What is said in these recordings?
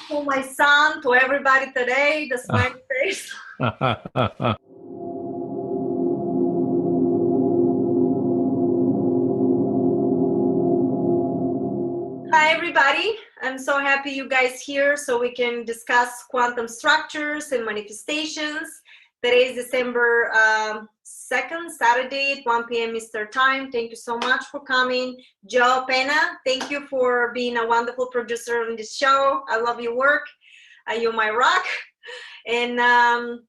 to my son, to everybody today, the smiley face. Hi, everybody. I'm so happy you guys here so we can discuss quantum structures and manifestations. Today is December 2nd, Saturday at 1 p.m. Eastern Time. Thank you so much for coming. Joe, Pena, thank you for being a wonderful producer on this show. I love your work. You're my rock. And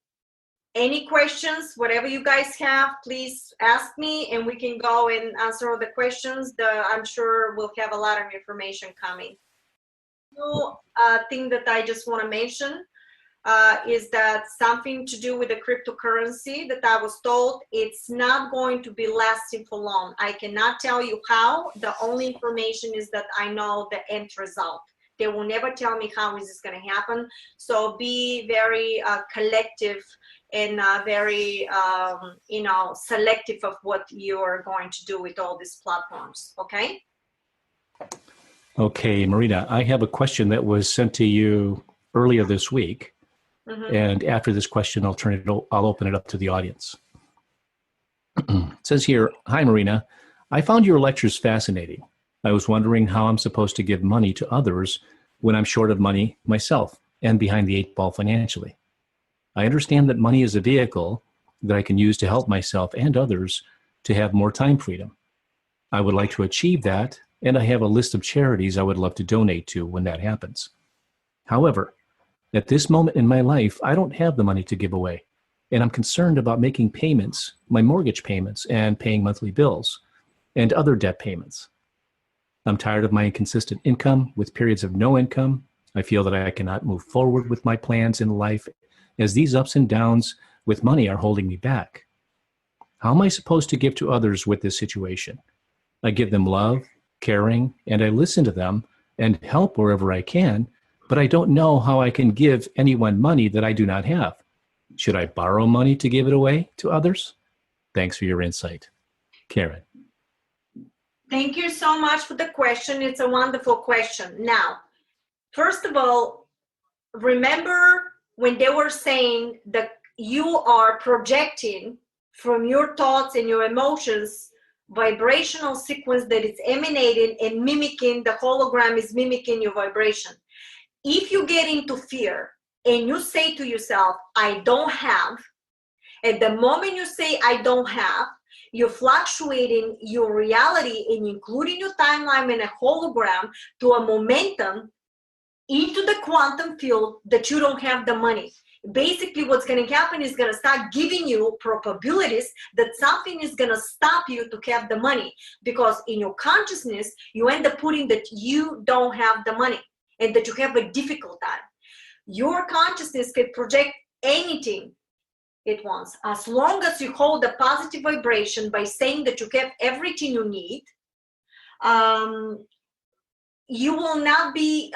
any questions, whatever you guys have, please ask me and we can go and answer all the questions. I'm sure we'll have a lot of information coming. One thing that I just want to mention is that something to do with the cryptocurrency that I was told, it's not going to be lasting for long. I cannot tell you how. The only information is that I know the end result. They will never tell me how is this going to happen. So be very collective and very, selective of what you are going to do with all these platforms. Okay? Okay, Marina, I have a question that was sent to you earlier this week. Mm-hmm. And after this question, I'll open it up to the audience. It says here, hi, Marina. I found your lectures fascinating. I was wondering how I'm supposed to give money to others when I'm short of money myself and behind the eight ball financially. I understand that money is a vehicle that I can use to help myself and others to have more time freedom. I would like to achieve that, and I have a list of charities I would love to donate to when that happens. However, at this moment in my life, I don't have the money to give away, and I'm concerned about making payments, my mortgage payments, and paying monthly bills, and other debt payments. I'm tired of my inconsistent income with periods of no income. I feel that I cannot move forward with my plans in life as these ups and downs with money are holding me back. How am I supposed to give to others with this situation? I give them love, caring, and I listen to them and help wherever I can, but I don't know how I can give anyone money that I do not have. Should I borrow money to give it away to others? Thanks for your insight. Karen. Thank you so much for the question. It's a wonderful question. Now, first of all, remember when they were saying that you are projecting from your thoughts and your emotions vibrational sequence that is emanating and mimicking, the hologram is mimicking your vibration. If you get into fear and you say to yourself, I don't have, at the moment you say I don't have, you're fluctuating your reality and including your timeline and a hologram to a momentum into the quantum field that you don't have the money. Basically, what's going to happen is going to start giving you probabilities that something is going to stop you to have the money, because in your consciousness, you end up putting that you don't have the money and that you have a difficult time. Your consciousness can project anything it wants, as long as you hold a positive vibration by saying that you have everything you need. You will not be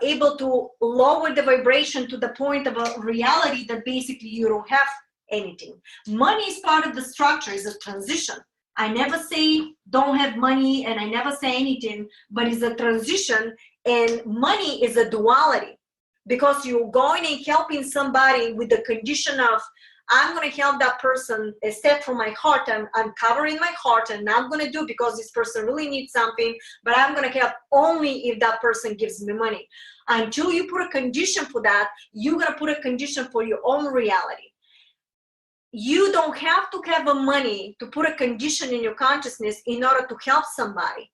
able to lower the vibration to the point of a reality that basically you don't have anything. Money is part of the structure, is a transition. I never say don't have money and I never say anything, but it's a transition, and money is a duality, because you're going and helping somebody with the condition of, I'm going to help that person, instead from my heart, I'm covering my heart and I'm going to do because this person really needs something, but I'm going to help only if that person gives me money. Until you put a condition for that, you're going to put a condition for your own reality. You don't have to have a money to put a condition in your consciousness in order to help somebody.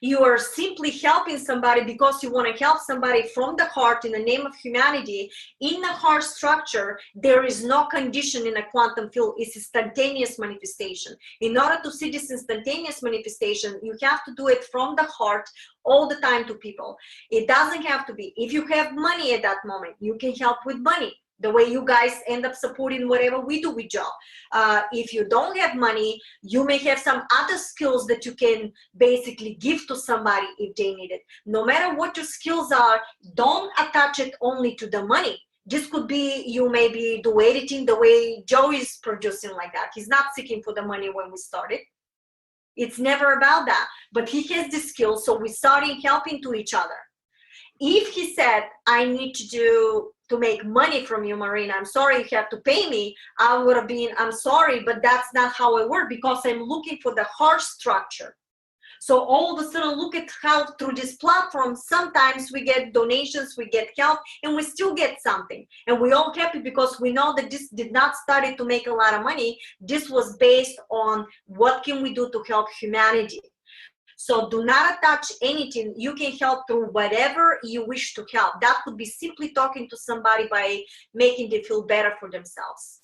You are simply helping somebody because you want to help somebody from the heart in the name of humanity. In the heart structure, there is no condition in a quantum field. It's instantaneous manifestation. In order to see this instantaneous manifestation, you have to do it from the heart all the time to people. It doesn't have to be. If you have money at that moment, you can help with money, the way you guys end up supporting whatever we do with Joe. If you don't have money, you may have some other skills that you can basically give to somebody if they need it. No matter what your skills are, don't attach it only to the money. This could be, you maybe do editing the way Joe is producing like that. He's not seeking for the money when we started. It's never about that. But he has the skills, so we started helping to each other. if he said, I need to make money from you, Marina, I'm sorry, you have to pay me, I would have been, I'm sorry, but that's not how I work, because I'm looking for the harsh structure. So all of a sudden, look at how through this platform, sometimes we get donations, we get help, and we still get something. And we're all happy because we know that this did not start to make a lot of money. This was based on what can we do to help humanity. So do not attach anything. You can help through whatever you wish to help. That could be simply talking to somebody by making them feel better for themselves.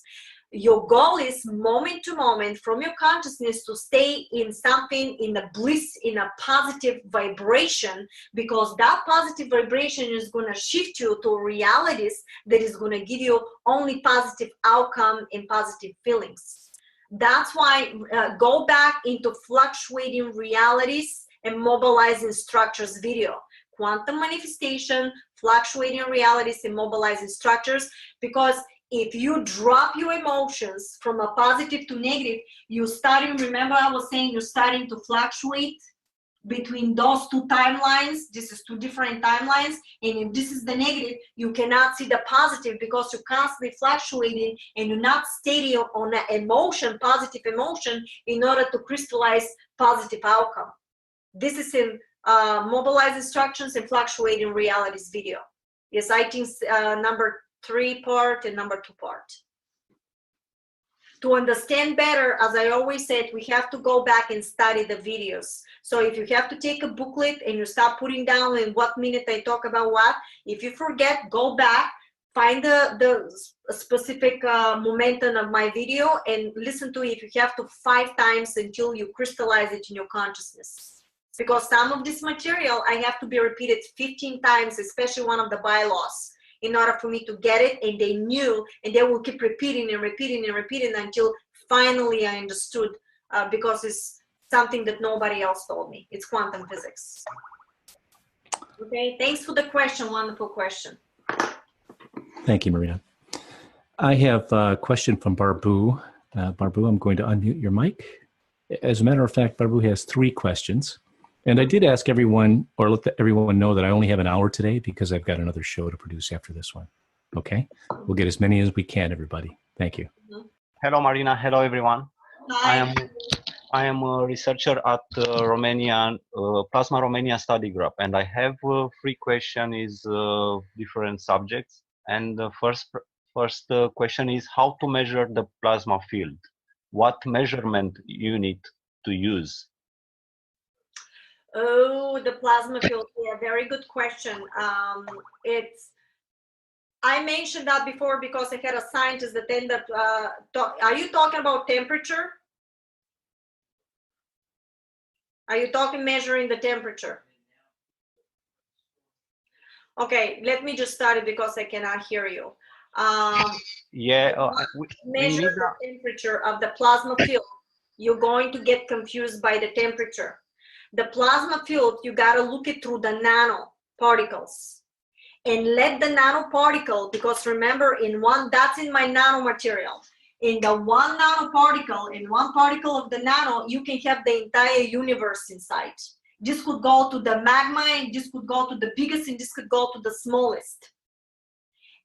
Your goal is moment to moment from your consciousness to stay in something, in a bliss, in a positive vibration, because that positive vibration is going to shift you to realities that is going to give you only positive outcome and positive feelings. That's why go back into fluctuating realities and mobilizing structures video. Quantum manifestation, fluctuating realities and mobilizing structures, because if you drop your emotions from a positive to negative, you're starting, remember I was saying you're starting to fluctuate between those two timelines. This is two different timelines, and if this is the negative, you cannot see the positive because you're constantly fluctuating and you're not steady on an emotion, positive emotion, in order to crystallize positive outcome. This is in mobilize instructions and fluctuating realities video. Yes, I think number 3 part and number 2 part. To understand better, as I always said, we have to go back and study the videos. So if you have to take a booklet and you start putting down in what minute I talk about what, if you forget, go back, find the specific momentum of my video and listen to it. If you have to 5 times until you crystallize it in your consciousness. Because some of this material, I have to be repeated 15 times, especially one of the bylaws, in order for me to get it, and they knew, and they will keep repeating and repeating and repeating until finally I understood, because it's something that nobody else told me. It's quantum physics. Okay, thanks for the question, wonderful question. Thank you, Marina. I have a question from Barbu. Barbu, I'm going to unmute your mic. As a matter of fact, Barbu has 3 questions. And I did ask everyone, or let everyone know that I only have an hour today because I've got another show to produce after this one. Okay? We'll get as many as we can, everybody. Thank you. Hello, Marina. Hello, everyone. Hi. I am a researcher at Romanian Plasma Romania Study Group, and I have 3 questions, different subjects. And the first question is how to measure the plasma field. What measurement unit to use? Oh, the plasma field. Yeah, very good question. I mentioned that before because I had a scientist that ended up, are you talking about temperature? Are you talking measuring the temperature? Okay, let me just start it because I cannot hear you. Measure the temperature of the plasma field. You're going to get confused by the temperature. The plasma field, you got to look it through the nanoparticles and let the nanoparticle, because remember that's in my nanomaterial. In the one nanoparticle, in one particle of the nano, you can have the entire universe inside. This could go to the magma, and this could go to the biggest, and this could go to the smallest.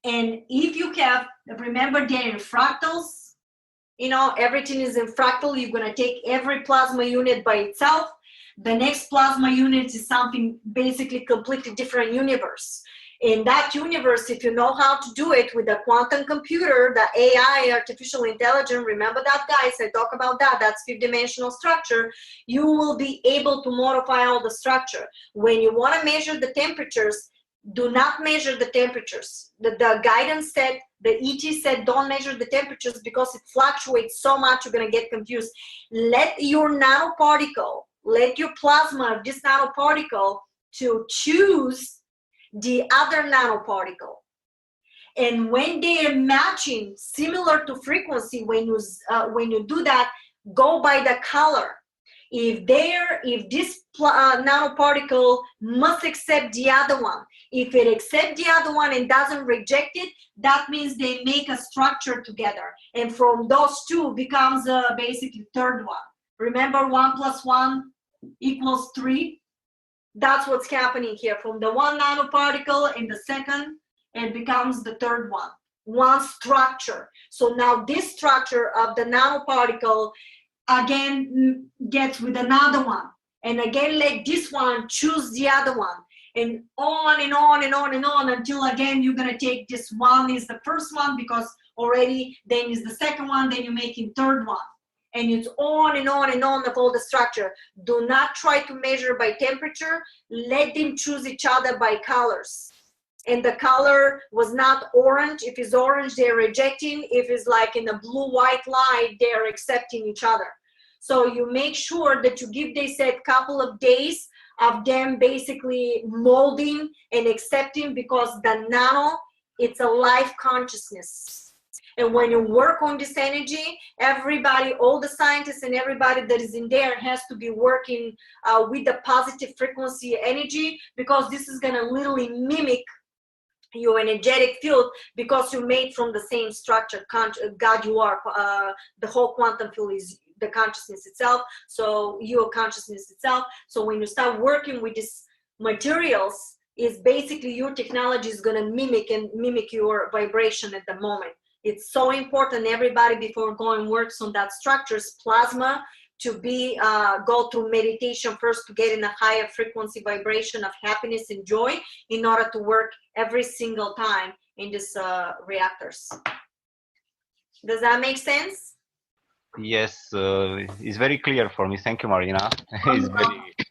And if you have, remember they're in fractals, everything is in fractal. You're going to take every plasma unit by itself. The next plasma unit is something basically completely different universe. In that universe, if you know how to do it with the quantum computer, the AI, artificial intelligence, remember that, guys, I talk about that, that's 5-dimensional structure, you will be able to modify all the structure. When you want to measure the temperatures, do not measure the temperatures. The guidance said, the ET said, don't measure the temperatures because it fluctuates so much, you're going to get confused. Let your nanoparticle, let your plasma of this nanoparticle to choose the other nanoparticle. And when they are matching similar to frequency, when you do that, go by the color. If this nanoparticle must accept the other one. If it accepts the other one and doesn't reject it, that means they make a structure together. And from those two becomes basically third one. Remember 1 + 1 = 3? That's what's happening here. From the one nanoparticle in the second, it becomes the third one. One structure. So now this structure of the nanoparticle again gets with another one. And again, let this one choose the other one. And on and on and on and on until again you're gonna take this one is the first one because already then is the second one, then you're making third one. And it's on and on and on of all the structure. Do not try to measure by temperature. Let them choose each other by colors. And the color was not orange. If it's orange, they're rejecting. If it's like in a blue-white light, they're accepting each other. So you make sure that you give, they said, couple of days of them basically molding and accepting, because the nano, it's a life consciousness. And when you work on this energy, everybody, all the scientists and everybody that is in there has to be working with the positive frequency energy, because this is going to literally mimic your energetic field, because you're made from the same structure. God, you are, the whole quantum field is the consciousness itself, so your consciousness itself. So when you start working with these materials, is basically your technology is going to mimic your vibration at the moment. It's so important, everybody, before going works on that structures, plasma, to be go through meditation first to get in a higher frequency vibration of happiness and joy in order to work every single time in these reactors. Does that make sense? Yes, it's very clear for me. Thank you, Marina.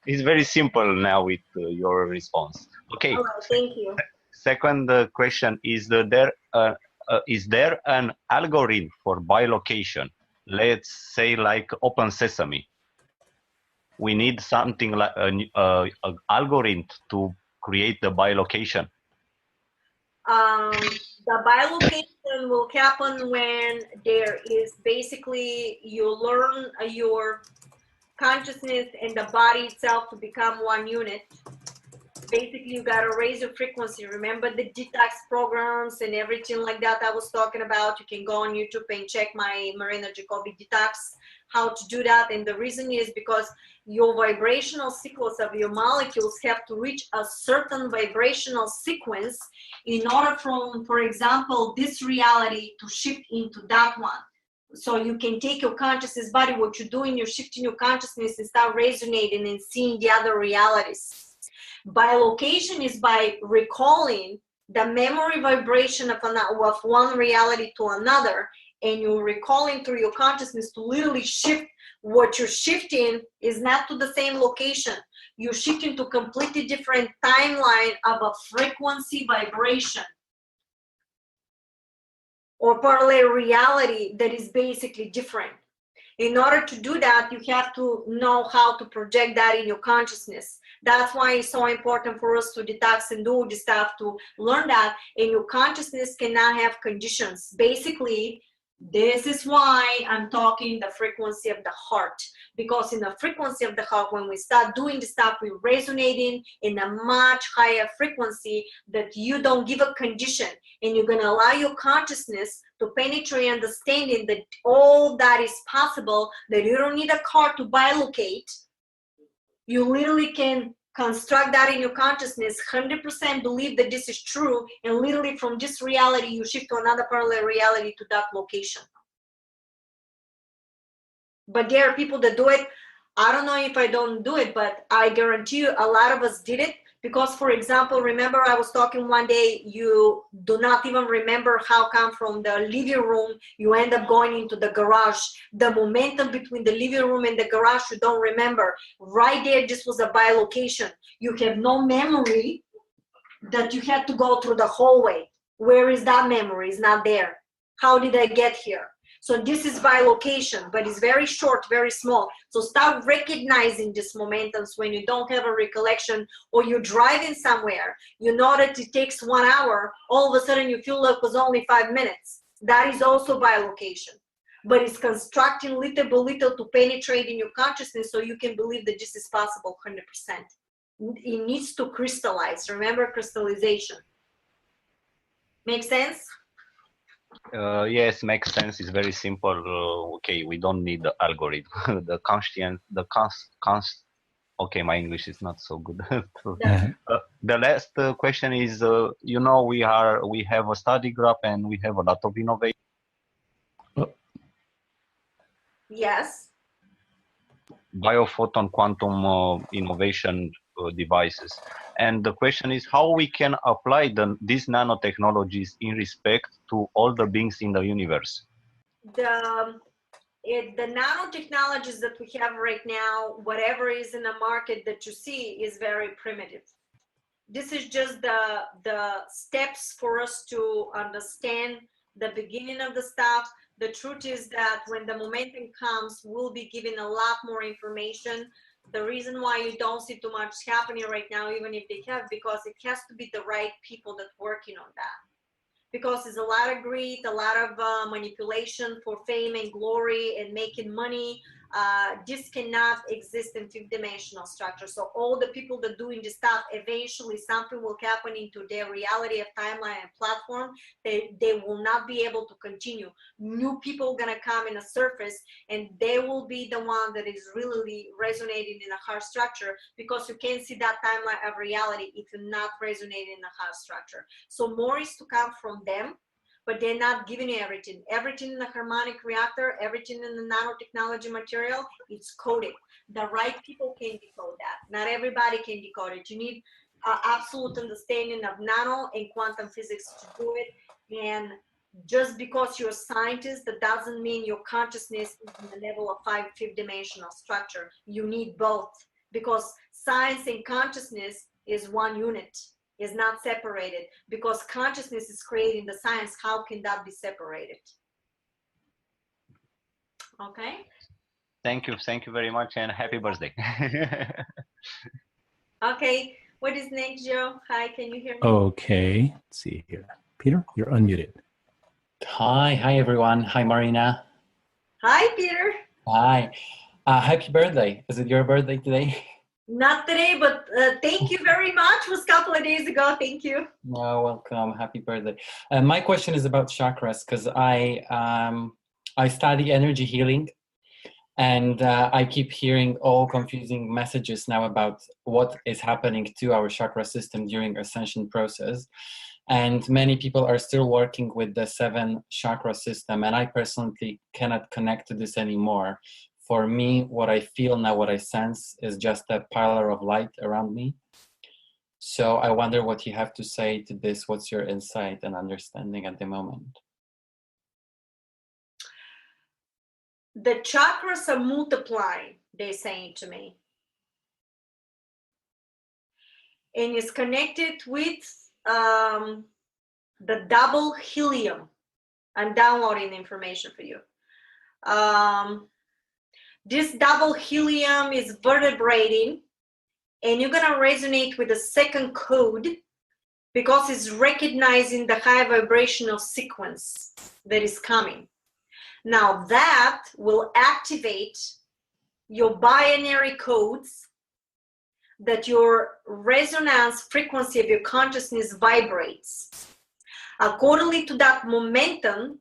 It's very simple now with your response. Okay. All right, thank you. Second question is there an algorithm for bilocation? Let's say like Open Sesame. We need something like an algorithm to create the bilocation. The bilocation will happen when there is basically you learn your consciousness and the body itself to become one unit. Basically, you got to raise your frequency. Remember the detox programs and everything like that I was talking about. You can go on YouTube and check my Marina Jacobi detox, how to do that. And the reason is because your vibrational sequence of your molecules have to reach a certain vibrational sequence in order for example, this reality to shift into that one. So you can take your consciousness body, what you're doing, you're shifting your consciousness and start resonating and seeing the other realities. Bilocation is by recalling the memory vibration of one reality to another, and you're recalling through your consciousness to literally shift. What you're shifting is not to the same location. You're shifting to a completely different timeline of a frequency vibration or parallel reality that is basically different. In order to do that, you have to know how to project that in your consciousness. That's why it's so important for us to detox and do this stuff, to learn that. And your consciousness cannot have conditions. Basically, this is why I'm talking the frequency of the heart. Because in the frequency of the heart, when we start doing the stuff, we're resonating in a much higher frequency that you don't give a condition. And you're going to allow your consciousness to penetrate understanding that all that is possible, that you don't need a car to bilocate. You literally can construct that in your consciousness, 100% believe that this is true, and literally from this reality, you shift to another parallel reality to that location. But there are people that do it. I don't know if I don't do it, but I guarantee you a lot of us did it. Because, for example, remember I was talking one day, you do not even remember how come from the living room, you end up going into the garage. The momentum between the living room and the garage, you don't remember. Right there, this was a bilocation. You have no memory that you had to go through the hallway. Where is that memory? It's not there. How did I get here? So this is bilocation, but it's very short, very small. So start recognizing these momentums when you don't have a recollection, or you're driving somewhere. You know that it takes 1 hour. All of a sudden you feel like it was only 5 minutes. That is also bilocation. But it's constructing little by little to penetrate in your consciousness so you can believe that this is possible 100%. It needs to crystallize. Remember crystallization. Make sense? Yes, makes sense. It's very simple. Okay, we don't need the algorithm. The Okay, my English is not so good. Yeah. The last question is, we have a study group and we have a lot of innovation. Yes. Biophoton quantum innovation devices. And the question is how we can apply these nanotechnologies in respect to all the beings in the universe. The nanotechnologies that we have right now, whatever is in the market that you see, is very primitive. This is just the steps for us to understand the beginning of the stuff. The truth is that when the momentum comes, we'll be given a lot more information. The reason why you don't see too much happening right now, even if they have, because it has to be the right people that working on that. Because there's a lot of greed, a lot of manipulation for fame and glory and making money. This cannot exist in fifth-dimensional structure. So all the people that doing this stuff, eventually something will happen into their reality of timeline and platform. They will not be able to continue. New people are gonna come in a surface, and they will be the one that is really resonating in a hard structure, because you can't see that timeline of reality if you're not resonating in a hard structure. So more is to come from them, but they're not giving you everything. Everything in the harmonic reactor, everything in the nanotechnology material, it's coded. The right people can decode that. Not everybody can decode it. You need absolute understanding of nano and quantum physics to do it. And just because you're a scientist, that doesn't mean your consciousness is in the level of fifth dimensional structure. You need both, because science and consciousness is one unit. Is not separated, because consciousness is creating the science. How can that be separated? Okay. Thank you very much, and happy birthday. Okay, what is next, Joe? Hi, can you hear me? Okay, let's see here. Peter, you're unmuted. Hi everyone. Hi Marina. Hi, Peter. Hi. Happy birthday. Is it your birthday today? Not today, but thank you very much. It was a couple of days ago. Thank you. No, welcome. Happy birthday. My question is about chakras, because I study energy healing, and I keep hearing all confusing messages now about what is happening to our chakra system during ascension process. And many people are still working with the 7 chakra system, and I personally cannot connect to this anymore. For me, what I feel now, what I sense, is just a pillar of light around me. So I wonder what you have to say to this. What's your insight and understanding at the moment? The chakras are multiplying, they're saying to me. And it's connected with the double helium. I'm downloading information for you. This double helium is vertebrating, and you're gonna resonate with the second code, because it's recognizing the high vibrational sequence that is coming. Now that will activate your binary codes, that your resonance frequency of your consciousness vibrates. Accordingly to that momentum,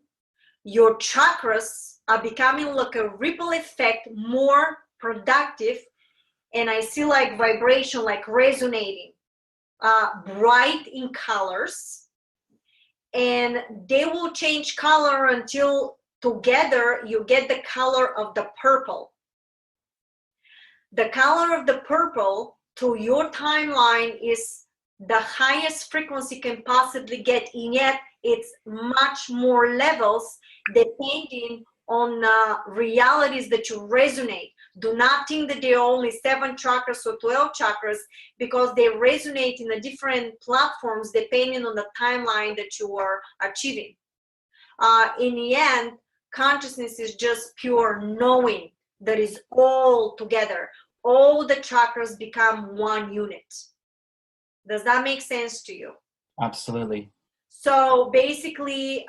your chakras are becoming like a ripple effect, more productive, and I see like vibration, like resonating, bright in colors, and they will change color until together you get the color of the purple. The color of the purple to your timeline is the highest frequency can possibly get, and yet it's much more levels depending on realities that you resonate. Do not think that there are only 7 chakras or 12 chakras, because they resonate in the different platforms depending on the timeline that you are achieving. In the end, consciousness is just pure knowing that is all together. All the chakras become one unit. Does that make sense to you? Absolutely. So basically,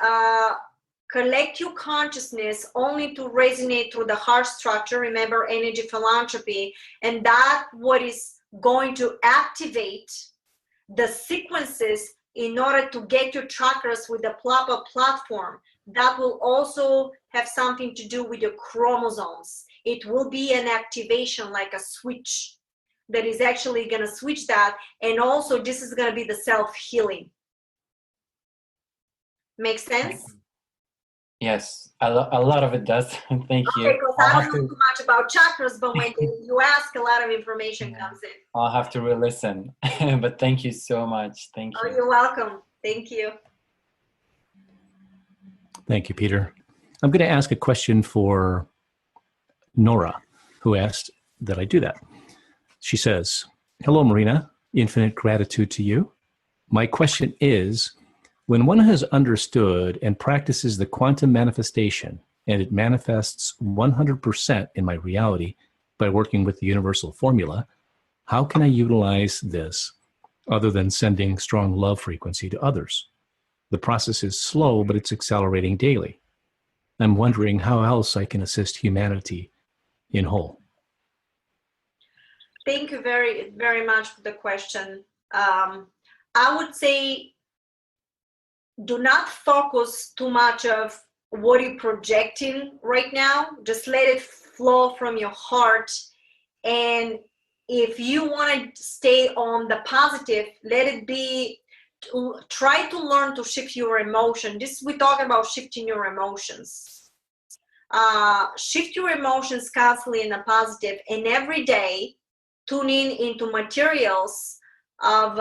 collect your consciousness only to resonate through the heart structure. Remember, energy philanthropy, and that what is going to activate the sequences in order to get your chakras with the proper platform. That will also have something to do with your chromosomes. It will be an activation like a switch. that is actually going to switch that. And also this is going to be the self-healing. Make sense? Yes, a lot of it does. Thank you. Okay, because I don't know too much about chakras, but when you ask, a lot of information comes in. I'll have to re-listen. But thank you so much. Thank you. Oh, you're welcome. Thank you. Thank you, Peter. I'm going to ask a question for Nora, who asked that I do that. She says, hello, Marina. Infinite gratitude to you. My question is, when one has understood and practices the quantum manifestation, and it manifests 100% in my reality by working with the universal formula, how can I utilize this other than sending strong love frequency to others? The process is slow, but it's accelerating daily. I'm wondering how else I can assist humanity in whole. Thank you very, very much for the question. I would say, do not focus too much of what you're projecting right now. Just let it flow from your heart. And if you want to stay on the positive, let it be, try to learn to shift your emotion. We're talking about shifting your emotions. Shift your emotions constantly in the positive, and every day tune into materials of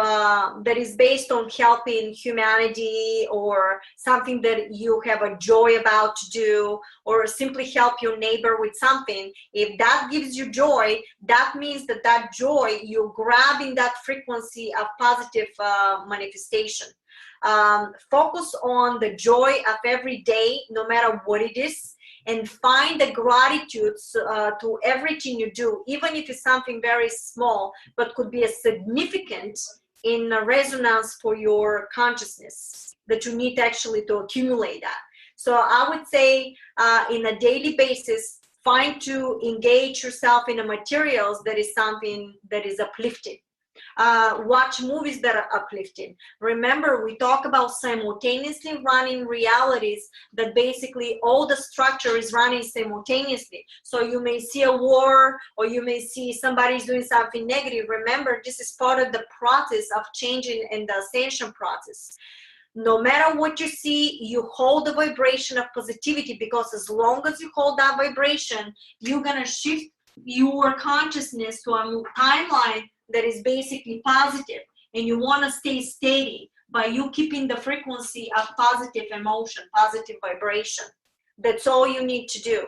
that is based on helping humanity, or something that you have a joy about to do, or simply help your neighbor with something. If that gives you joy, that means that joy, you're grabbing that frequency of positive manifestation. Focus on the joy of every day, no matter what it is, and find the gratitude to everything you do, even if it's something very small, but could be a significant in a resonance for your consciousness that you need actually to accumulate that. So I would say in a daily basis, find to engage yourself in the materials that is something that is uplifting. Watch movies that are uplifting. Remember, we talk about simultaneously running realities, that basically all the structure is running simultaneously. So you may see a war, or you may see somebody's doing something negative. Remember, this is part of the process of changing and the ascension process. No matter what you see, you hold the vibration of positivity, because as long as you hold that vibration, you're going to shift your consciousness to a timeline that is basically positive, and you want to stay steady by you keeping the frequency of positive emotion, positive vibration. That's all you need to do.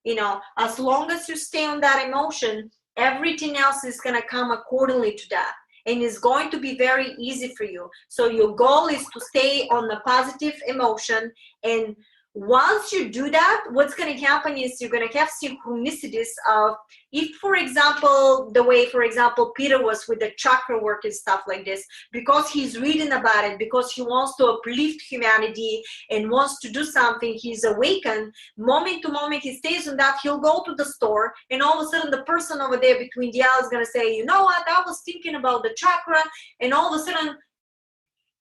You know, as long as you stay on that emotion, everything else is going to come accordingly to that, and it's going to be very easy for you. So your goal is to stay on the positive emotion, and once you do that, what's going to happen is you're going to have synchronicities of, if, for example, the way, for example, Peter was with the chakra work and stuff like this, because he's reading about it, because he wants to uplift humanity and wants to do something, he's awakened, moment to moment, he stays on that, he'll go to the store, and all of a sudden the person over there between the aisles is going to say, you know what, I was thinking about the chakra, and all of a sudden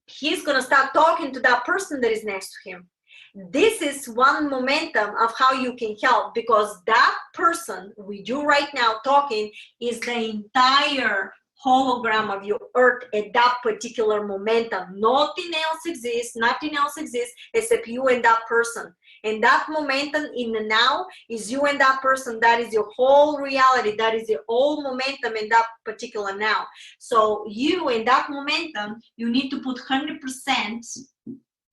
he's going to start talking to that person that is next to him. This is one momentum of how you can help, because that person with you right now talking is the entire hologram of your earth at that particular momentum. Nothing else exists except you and that person. And that momentum in the now is you and that person. That is your whole reality. That is your whole momentum in that particular now. So you and that momentum, you need to put 100%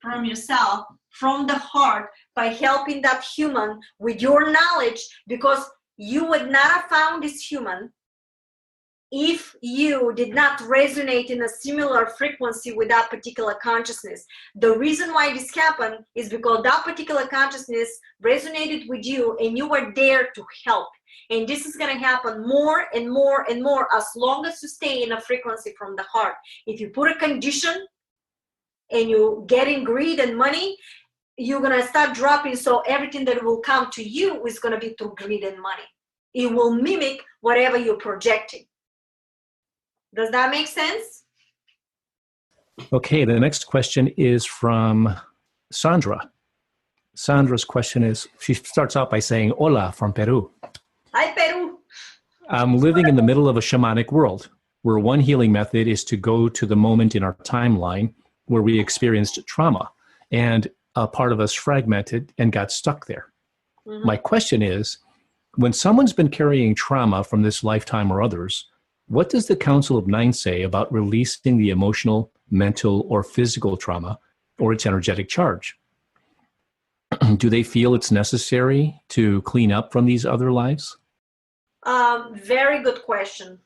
from yourself, from the heart, by helping that human with your knowledge, because you would not have found this human if you did not resonate in a similar frequency with that particular consciousness. The reason why this happened is because that particular consciousness resonated with you, and you were there to help. And this is going to happen more and more and more as long as you stay in a frequency from the heart. If you put a condition and you get in greed and money, you're going to start dropping. So everything that will come to you is going to be through greed and money. It will mimic whatever you're projecting. Does that make sense? Okay, the next question is from Sandra. Sandra's question is, she starts out by saying, hola from Peru. Hi, Peru. I'm living in the middle of a shamanic world where one healing method is to go to the moment in our timeline where we experienced trauma and a part of us fragmented and got stuck there. Mm-hmm. My question is, when someone's been carrying trauma from this lifetime or others, what does the Council of Nine say about releasing the emotional, mental, or physical trauma or its energetic charge? Do they feel it's necessary to clean up from these other lives? Very good question.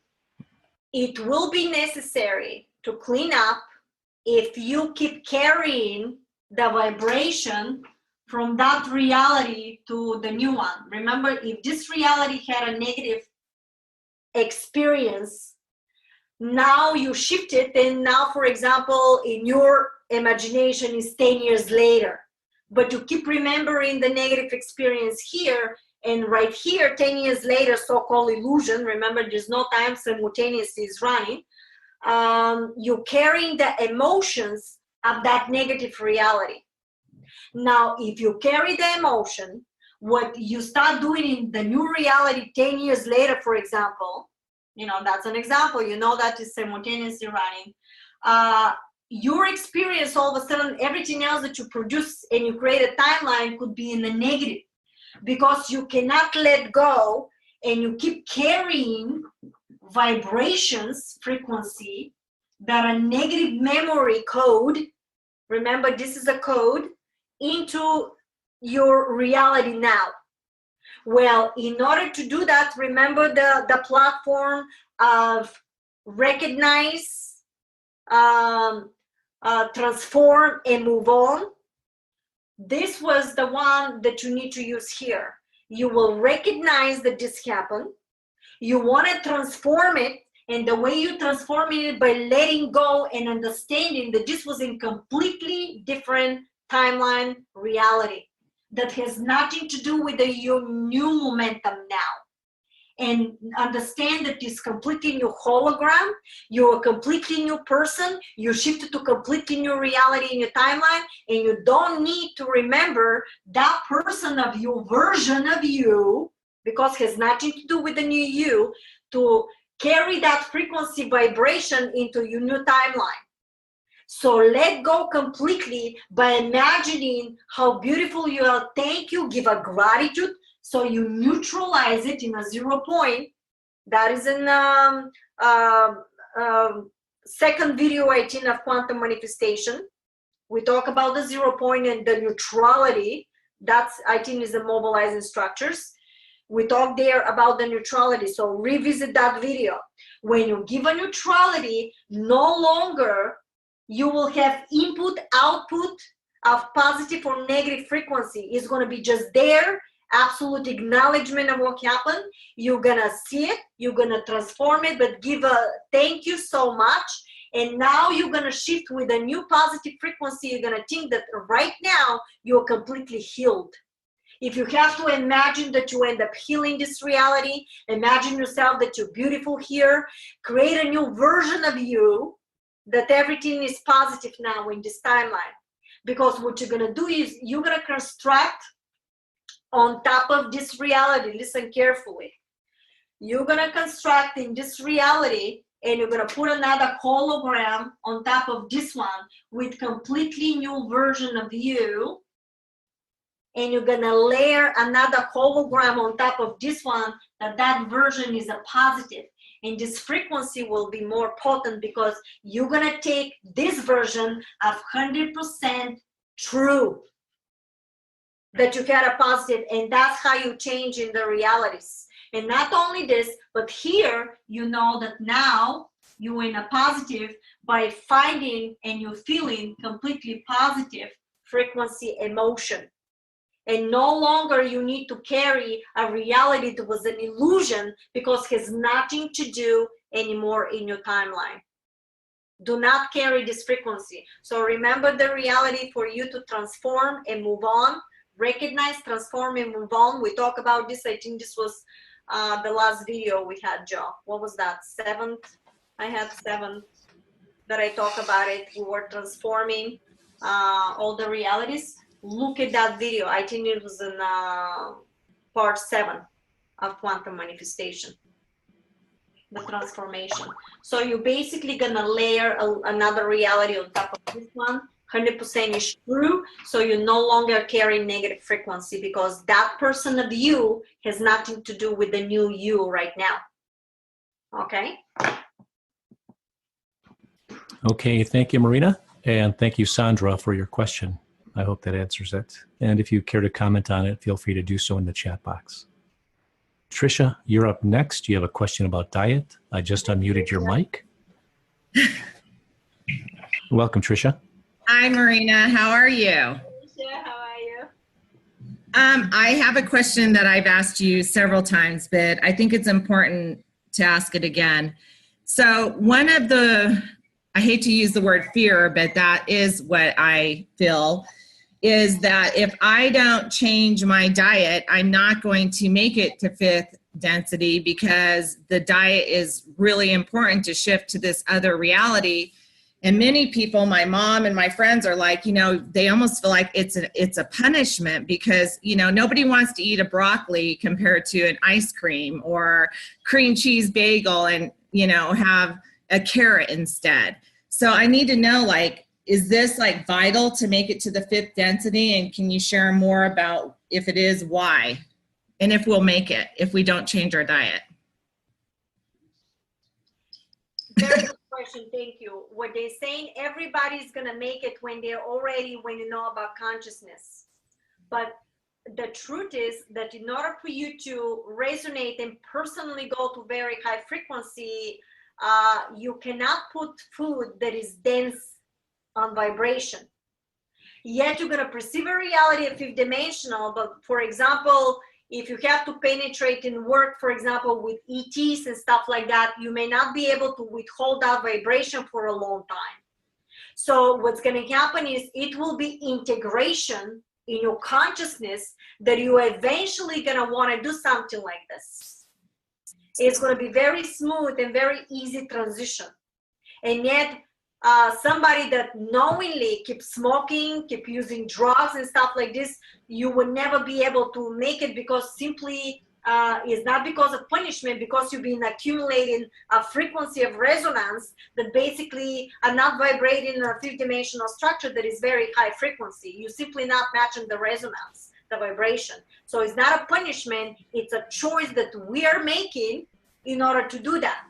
It will be necessary to clean up if you keep carrying the vibration from that reality to the new one. Remember, if this reality had a negative experience, now you shift it, and now, for example, in your imagination is 10 years later, but you keep remembering the negative experience here, and right here, 10 years later, so-called illusion, remember there's no time simultaneously is running, you're carrying the emotions of that negative reality. Now, if you carry the emotion, what you start doing in the new reality 10 years later, for example, that's an example, that is simultaneously running. Your experience, all of a sudden, everything else that you produce and you create a timeline could be in the negative, because you cannot let go and you keep carrying vibrations, frequency, that are negative memory code. Remember, this is a code into your reality now. Well, in order to do that, remember the platform of recognize, transform, and move on. This was the one that you need to use here. You will recognize that this happened. You want to transform it, and the way you transform it by letting go and understanding that this was in completely different timeline reality that has nothing to do with your new momentum now. And understand that this completely new hologram, you're a completely new person, you shifted to completely new reality in your timeline, and you don't need to remember that person of you, version of you, because it has nothing to do with the new you, to carry that frequency vibration into your new timeline. So let go completely by imagining how beautiful you are. Thank you, give a gratitude. So you neutralize it in a 0 point. That is in second video 18 of quantum manifestation. We talk about the 0 point and the neutrality. That's, I think, is the mobilizing structures. We talk there about the neutrality. So revisit that video. When you give a neutrality, no longer you will have input, output of positive or negative frequency. It's going to be just there, absolute acknowledgement of what happened. You're going to see it, you're going to transform it, but give a thank you so much. And now you're going to shift with a new positive frequency. You're going to think that right now you're completely healed. If you have to imagine that you end up healing this reality, imagine yourself that you're beautiful here, create a new version of you, that everything is positive now in this timeline. Because what you're going to do is you're going to construct on top of this reality. Listen carefully. You're going to construct in this reality, and you're going to put another hologram on top of this one with completely new version of you. And you're going to layer another hologram on top of this one, that version is a positive. And this frequency will be more potent because you're going to take this version of 100% true, that you had a positive, and that's how you change in the realities. And not only this, but here you know that now you're in a positive by finding and you're feeling completely positive frequency emotion. And no longer you need to carry a reality that was an illusion, because it has nothing to do anymore in your timeline. Do not carry this frequency. So remember the reality for you to transform and move on. Recognize, transform, and move on. We talk about this. I think this was the last video we had, Joe. What was that? 7th? I had 7 that I talk about it. We were transforming all the realities. Look at that video. I think it was in part 7 of quantum manifestation. the transformation. So you're basically gonna layer another reality on top of this one. 100% is true, so you no longer carry negative frequency because that person of you has nothing to do with the new you right now. Okay? Okay, thank you, Marina. And thank you, Sandra, for your question. I hope that answers it. And if you care to comment on it, feel free to do so in the chat box. Tricia, you're up next. You have a question about diet. I just unmuted your mic. Welcome, Tricia. Hi, Marina. How are you? Tricia, how are you? I have a question that I've asked you several times, but I think it's important to ask it again. So one of the, I hate to use the word fear, but that is what I feel, is that if I don't change my diet, I'm not going to make it to 5th density because the diet is really important to shift to this other reality. And many people, my mom and my friends are like, you know, they almost feel like it's a punishment because, you know, nobody wants to eat a broccoli compared to an ice cream or cream cheese bagel and, you know, have a carrot instead. So I need to know, like, is this like vital to make it to the 5th density? And can you share more about, if it is, why? And if we'll make it, if we don't change our diet? Very good question, thank you. What they're saying, everybody's gonna make it when they're already, when you know about consciousness. But the truth is that in order for you to resonate and personally go to very high frequency, you cannot put food that is dense on vibration. Yet you're gonna perceive a reality of 5th dimensional, but for example, if you have to penetrate and work, for example, with ETs and stuff like that, you may not be able to withhold that vibration for a long time. So what's going to happen is it will be integration in your consciousness that you are eventually going to want to do something like this. It's going to be very smooth and very easy transition. And yet, somebody that knowingly keeps smoking, keep using drugs and stuff like this, you will never be able to make it because simply it's not because of punishment, because you've been accumulating a frequency of resonance that basically are not vibrating in a 5th dimensional structure that is very high frequency. You're simply not matching the resonance, the vibration. So it's not a punishment, it's a choice that we are making in order to do that.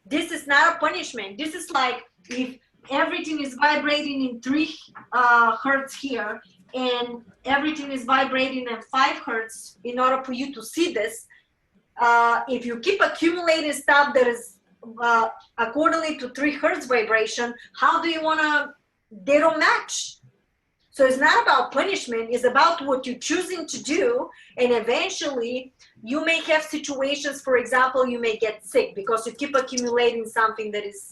This is not a punishment. This is like, if everything is vibrating in 3 hertz here and everything is vibrating at 5 hertz, in order for you to see this, if you keep accumulating stuff that is accordingly to 3 hertz vibration, how do you want to, they don't match. So it's not about punishment, it's about what you're choosing to do, and eventually you may have situations, for example, you may get sick because you keep accumulating something that is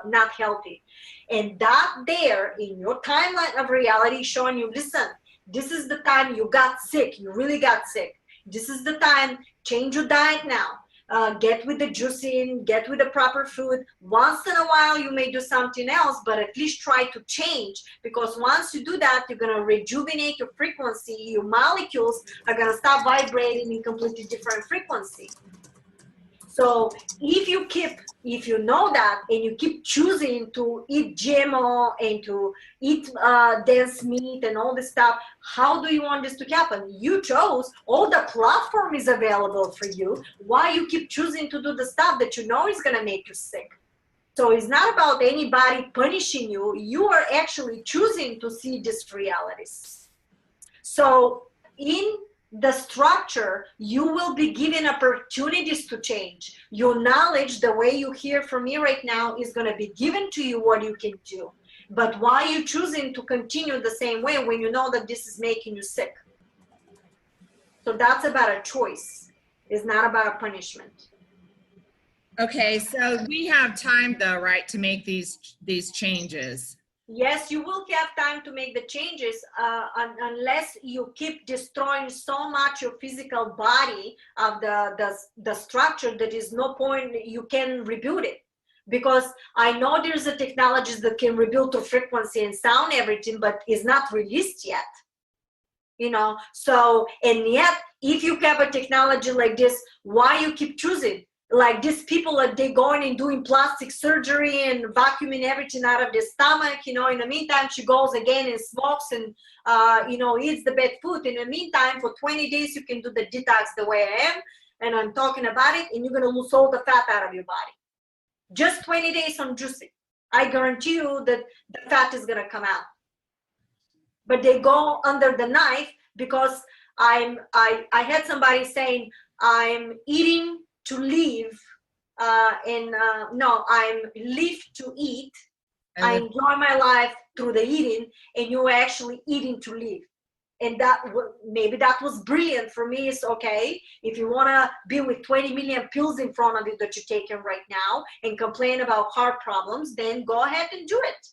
not healthy. And that there in your timeline of reality showing you, listen, this is the time you got sick, you really got sick. This is the time, change your diet now. Get with the juicing, get with the proper food. Once in a while you may do something else, but at least try to change, because once you do that, you're going to rejuvenate your frequency. Your molecules are going to start vibrating in completely different frequency. So if you know that and you keep choosing to eat GMO and to eat dense meat and all this stuff, how do you want this to happen? You chose, all the platform is available for you. Why you keep choosing to do the stuff that you know is going to make you sick? So it's not about anybody punishing you. You are actually choosing to see these realities. So in the structure, you will be given opportunities to change. Your knowledge, the way you hear from me right now, is going to be given to you what you can do. But why are you choosing to continue the same way when you know that this is making you sick? So that's about a choice. It's not about a punishment. Okay, so we have time though, right, to make these changes? Yes, you will have time to make the changes unless you keep destroying so much your physical body of the structure that is no point you can rebuild it. Because I know there's a technologies that can rebuild to frequency and sound everything, but it's not released yet. You know, so, and yet if you have a technology like this, why you keep choosing? Like these people, they going and doing plastic surgery and vacuuming everything out of their stomach. In the meantime, she goes again and smokes and, eats the bad food. In the meantime, for 20 days, you can do the detox the way I am. And I'm talking about it, and you're going to lose all the fat out of your body. Just 20 days on juicing. I guarantee you that the fat is going to come out. But they go under the knife because I had somebody saying, I'm eating to live, no, I'm live to eat. I enjoy my life through the eating, and you're actually eating to live. And maybe that was brilliant for me. It's okay. If you want to be with 20 million pills in front of you that you're taking right now and complain about heart problems, then go ahead and do it.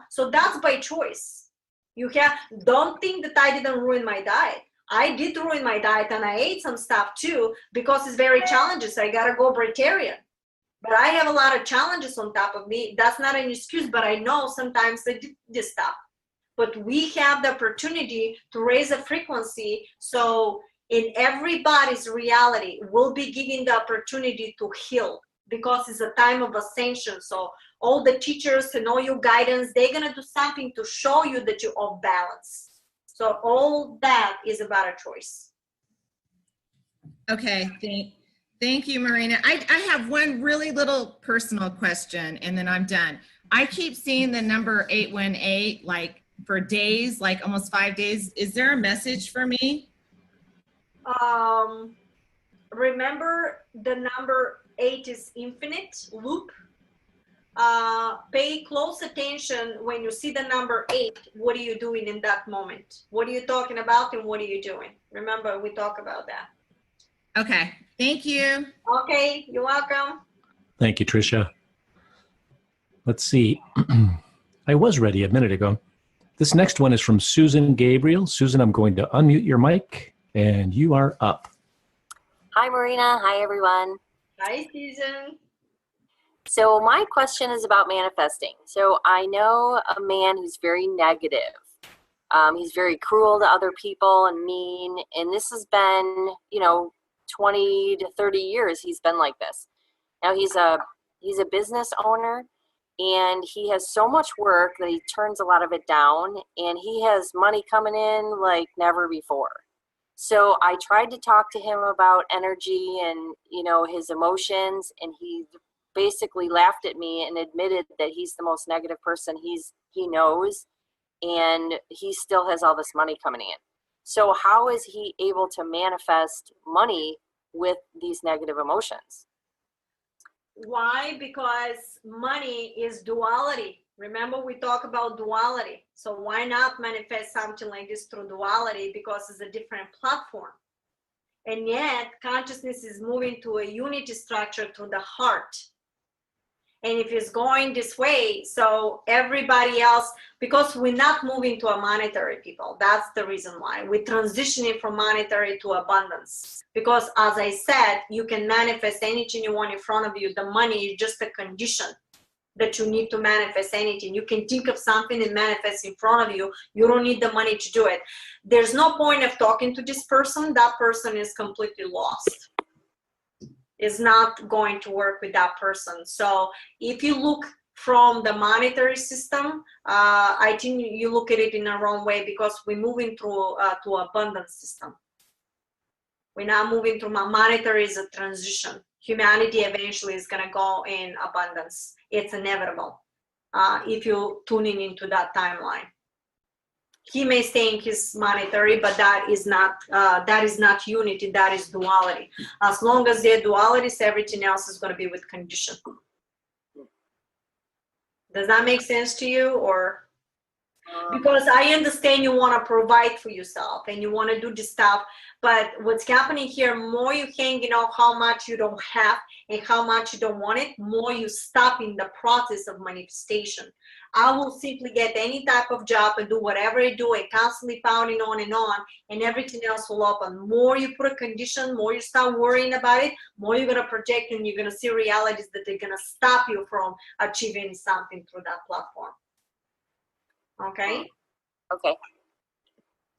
So that's by choice. Don't think that I didn't ruin my diet. I did ruin my diet, and I ate some stuff too because it's very challenging. So I got to go vegetarian. But I have a lot of challenges on top of me. That's not an excuse, but I know sometimes I did this stuff. But we have the opportunity to raise a frequency. So in everybody's reality, we'll be given the opportunity to heal because it's a time of ascension. So all the teachers and all your guidance, they're going to do something to show you that you're off balance. So all that is about a choice. Okay, thank you, Marina. I have one really little personal question, and then I'm done. I keep seeing the number 818, like for days, like almost 5 days. Is there a message for me? Remember the number 8 is infinite loop. Pay close attention when you see the number 8. What are you doing in that moment? What are you talking about and what are you doing? Remember, we talk about that. Okay, thank you. Okay, you're welcome. Thank you, Tricia. Let's see. I was ready a minute ago. This next one is from Susan Gabriel. Susan, I'm going to unmute your mic, and you are up. Hi, Marina. Hi, everyone. Hi, Susan. So my question is about manifesting. So I know a man who's very negative. He's very cruel to other people and mean. And this has been, 20 to 30 years he's been like this. Now he's a business owner, and he has so much work that he turns a lot of it down, and he has money coming in like never before. So I tried to talk to him about energy and, his emotions, and he basically laughed at me and admitted that he's the most negative person he knows, and he still has all this money coming in. So how is he able to manifest money with these negative emotions? Why? Because money is duality. Remember, we talk about duality. So why not manifest something like this through duality? Because it's a different platform. And yet consciousness is moving to a unity structure through the heart. And if it's going this way, so everybody else, because we're not moving to a monetary people, that's the reason why. We're transitioning from monetary to abundance. Because as I said, you can manifest anything you want in front of you. The money is just a condition that you need to manifest anything. You can think of something and manifest in front of you. You don't need the money to do it. There's no point of talking to this person. That person is completely lost. Is not going to work with that person. So if you look from the monetary system, I think you look at it in the wrong way, because we're moving through to abundance system. We're not moving through monetary is a transition. Humanity eventually is going to go in abundance. It's inevitable if you're tuning into that timeline. He may think he's monetary, but that is not unity. That is duality. As long as they're dualities, everything else is going to be with condition. Does that make sense to you? Or because I understand you want to provide for yourself and you want to do this stuff, but what's happening here, more you hang how much you don't have and how much you don't want it, more you stop in the process of manifestation. I will simply get any type of job and do whatever I do and constantly pounding on, and everything else will open. More you put a condition, more you start worrying about it, more you're going to project, and you're going to see realities that they're going to stop you from achieving something through that platform. Okay? Okay.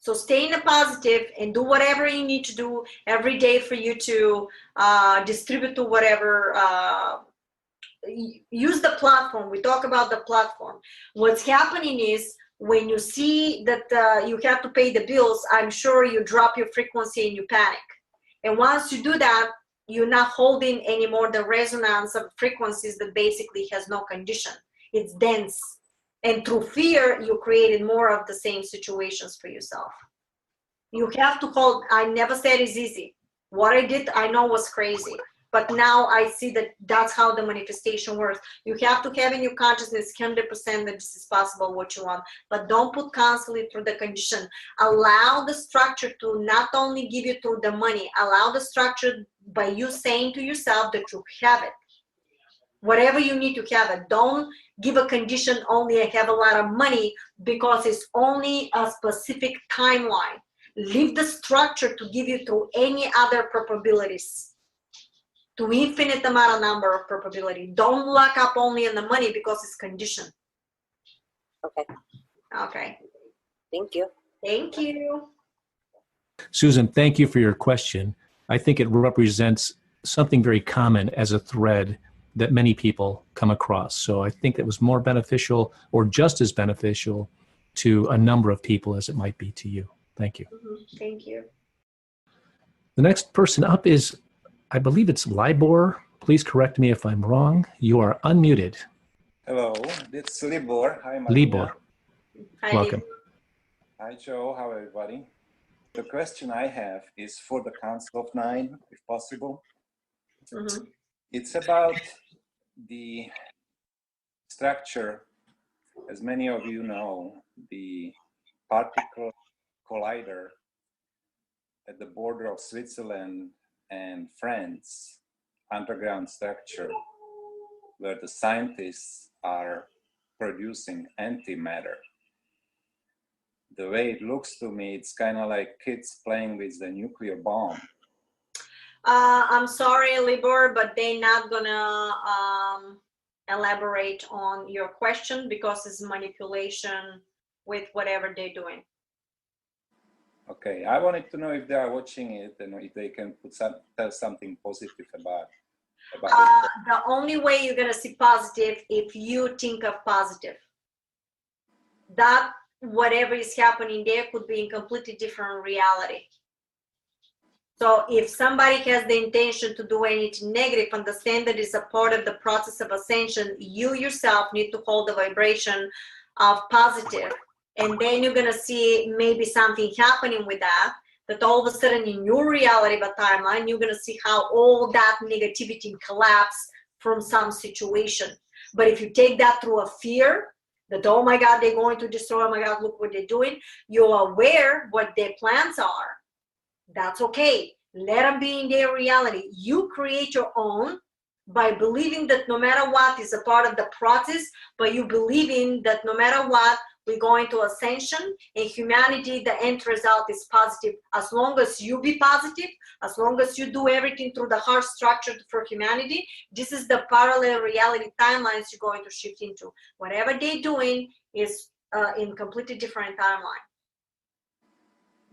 So stay in the positive and do whatever you need to do every day for you to distribute to whatever. Use the platform. We talk about the platform. What's happening is when you see that you have to pay the bills, I'm sure you drop your frequency and you panic. And once you do that, you're not holding anymore the resonance of frequencies that basically has no condition. It's dense. And through fear, you created more of the same situations for yourself. You have to hold. I never said it's easy. What I did, I know was crazy. But now I see that that's how the manifestation works. You have to have in your consciousness 100% that this is possible, what you want. But don't put constantly through the condition. Allow the structure to not only give you through the money. Allow the structure by you saying to yourself that you have it. Whatever you need to have it. Don't give a condition only I have a lot of money because it's only a specific timeline. Leave the structure to give you through any other probabilities. To infinite amount of number of probability. Don't lock up only on the money because it's conditioned. Okay. Okay. Thank you. Thank you. Susan, thank you for your question. I think it represents something very common as a thread that many people come across. So I think it was more beneficial or just as beneficial to a number of people as it might be to you. Thank you. Mm-hmm. Thank you. The next person up is, I believe it's Libor. Please correct me if I'm wrong. You are unmuted. Hello, it's Libor. Hi, Marina. Libor. Hi, Welcome. Hi, Joe. How everybody? The question I have is for the Council of Nine, if possible. Mm-hmm. It's about the structure. As many of you know, the particle collider at the border of Switzerland and France, underground structure, where the scientists are producing antimatter. The way it looks to me, it's kind of like kids playing with the nuclear bomb. I'm sorry, Libor, but they're not gonna elaborate on your question because it's manipulation with whatever they're doing. Okay, I wanted to know if they are watching it and if they can tell something positive about it. The only way you're gonna see positive if you think of positive. That whatever is happening there could be in completely different reality. So if somebody has the intention to do anything negative, understand that it's a part of the process of ascension. You yourself need to hold the vibration of positive. And then you're going to see maybe something happening with that all of a sudden in your reality of a timeline, you're going to see how all that negativity collapse from some situation. But if you take that through a fear, that, oh my God, they're going to destroy, oh my God, look what they're doing, you're aware what their plans are. That's okay. Let them be in their reality. You create your own by believing that no matter what is a part of the process, but you believing that no matter what, we're going to ascension, and humanity, the end result is positive. As long as you be positive, as long as you do everything through the heart structure for humanity, this is the parallel reality timelines you're going to shift into. Whatever they're doing is in completely different timeline.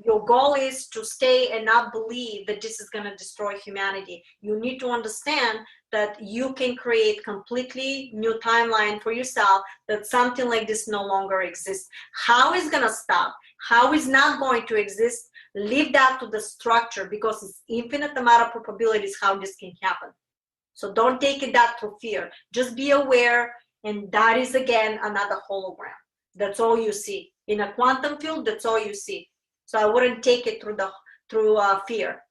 Your goal is to stay and not believe that this is going to destroy humanity. You need to understand that you can create completely new timeline for yourself, that something like this no longer exists. How is going to stop? How is not going to exist? Leave that to the structure, because it's infinite amount of probabilities how this can happen. So don't take it that through fear. Just be aware, and that is again another hologram. That's all you see. In a quantum field, that's all you see. So I wouldn't take it through fear.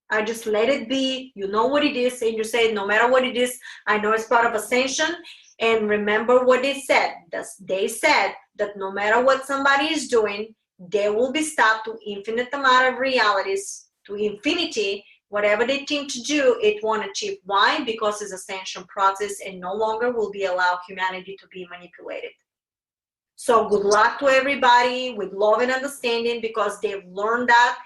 I just let it be. You know what it is, and you say, no matter what it is, I know it's part of ascension. And remember what they said. They said that no matter what somebody is doing, they will be stopped to infinite amount of realities, to infinity. Whatever they think to do, it won't achieve. Why? Because it's ascension process, and no longer will be allowed humanity to be manipulated. So good luck to everybody with love and understanding, because they've learned that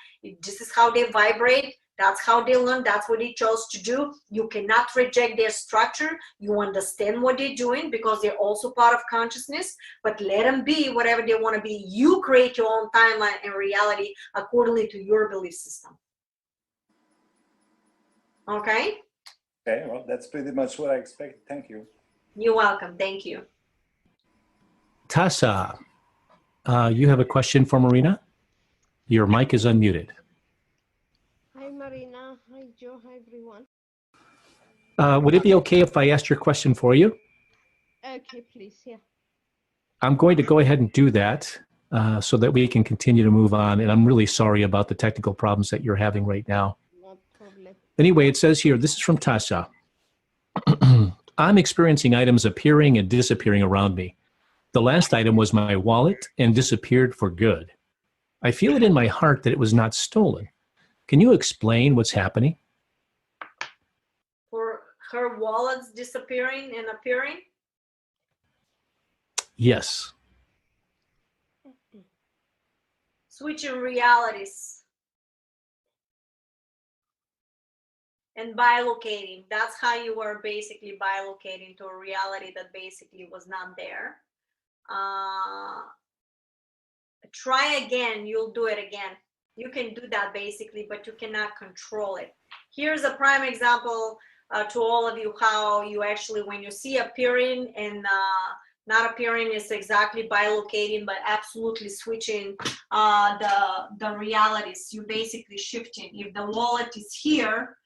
this is how they vibrate. That's how they learn. That's what they chose to do. You cannot reject their structure. You understand what they're doing because they're also part of consciousness, but let them be whatever they want to be. You create your own timeline and reality accordingly to your belief system. Okay? Okay, well, that's pretty much what I expected. Thank you. You're welcome. Thank you. Tassa, you have a question for Marina? Your mic is unmuted. Hi, Marina. Hi, Joe. Hi, everyone. Would it be okay if I asked your question for you? Okay, please. Yeah. I'm going to go ahead and do that so that we can continue to move on. And I'm really sorry about the technical problems that you're having right now. No problem. Anyway, it says here, this is from Tassa. I'm experiencing items appearing and disappearing around me. The last item was my wallet and disappeared for good. I feel it in my heart that it was not stolen. Can you explain what's happening? For her wallets disappearing and appearing? Yes. Switching realities. And bilocating. That's how you were basically bilocating to a reality that basically was not there. Try again, you'll do it again. You can do that basically, but you cannot control it. Here's a prime example to all of you how you actually, when you see appearing and not appearing, is exactly bilocating, but absolutely switching the realities. You basically shifting. If the wallet is here,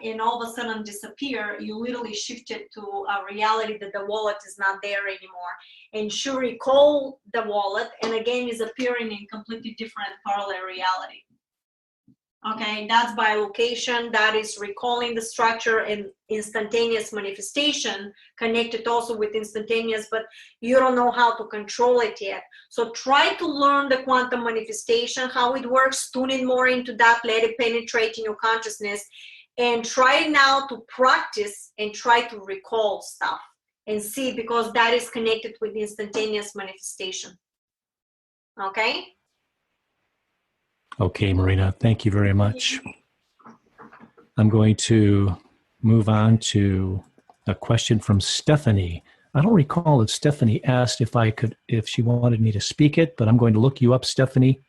and all of a sudden disappear, you literally shifted to a reality that the wallet is not there anymore. And she recall the wallet and again is appearing in completely different parallel reality. Okay, that's bilocation, that is recalling the structure and instantaneous manifestation, connected also with instantaneous, but you don't know how to control it yet. So try to learn the quantum manifestation, how it works, tune in more into that, let it penetrate in your consciousness, and try now to practice and try to recall stuff and see, because that is connected with instantaneous manifestation. Okay? Okay, Marina, thank you very much. I'm going to move on to a question from Stephanie. I don't recall that Stephanie asked if she wanted me to speak it, but I'm going to look you up, Stephanie.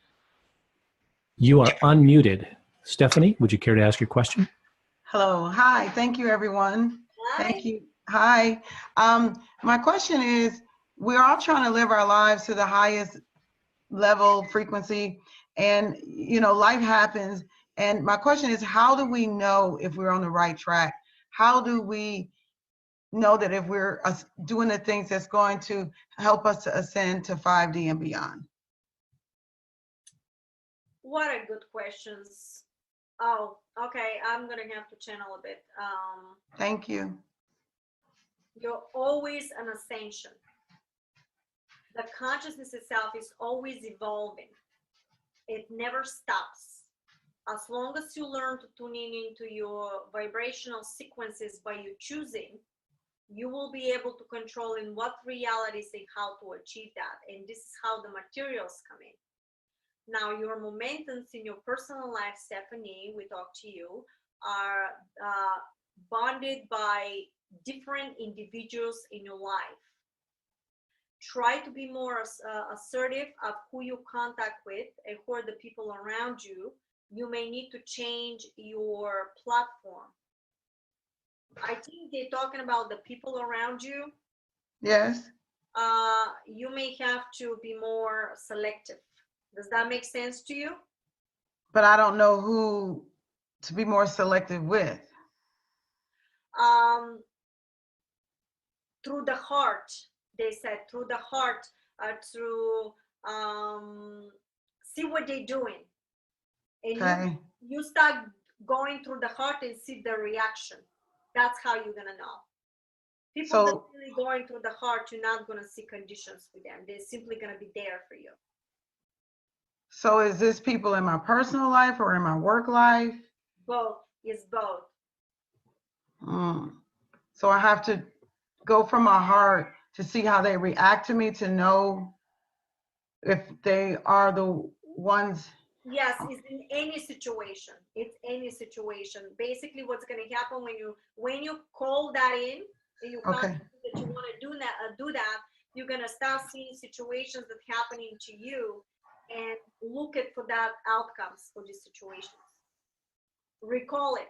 You are unmuted. Stephanie, would you care to ask your question? Hello. Hi. Thank you, everyone. Hi. Thank you. Hi. My question is, we're all trying to live our lives to the highest level frequency, and life happens. And my question is, how do we know if we're on the right track? How do we know that if we're doing the things that's going to help us to ascend to 5D and beyond? What a good questions. Oh, okay. I'm gonna have to channel a bit. Thank you. You're always an ascension. The consciousness itself is always evolving. It never stops. As long as you learn to tune in into your vibrational sequences by you choosing, you will be able to control in what realities and how to achieve that. And this is how the materials come in. Now, your momentums in your personal life, Stephanie, we talked to you, are bonded by different individuals in your life. Try to be more assertive of who you contact with and who are the people around you. You may need to change your platform. I think they're talking about the people around you. Yes. You may have to be more selective. Does that make sense to you? But I don't know who to be more selective with. Through the heart, they said, through the heart, through see what they're doing. And Okay. you start going through the heart and see the reaction. That's how you're gonna know. People that really going through the heart, you're not gonna see conditions with them. They're simply gonna be there for you. So is this people in my personal life or in my work life? Both. It's both. So I have to go from my heart to see how they react to me, to know if they are the ones Yes, it's in any situation. It's any situation. Basically, what's going to happen when you call that in and you Okay. that you want to do that, you're going to start seeing situations that happening to you and look at for that outcomes for these situations. Recall it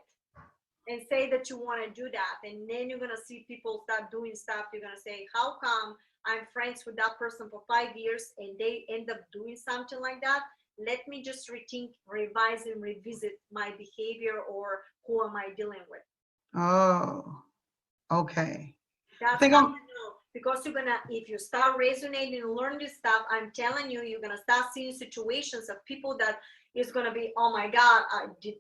and say that you want to do that, and then you're going to see people start doing stuff. You're going to say, how come I'm friends with that person for 5 years and they end up doing something like that? Let me just rethink, revise, and revisit my behavior, or who am I dealing with? Oh, okay. That's think how I'm- you know, because you're gonna, if you start resonating and learn this stuff, I'm telling you, you're gonna start seeing situations of people that is gonna be, oh my God,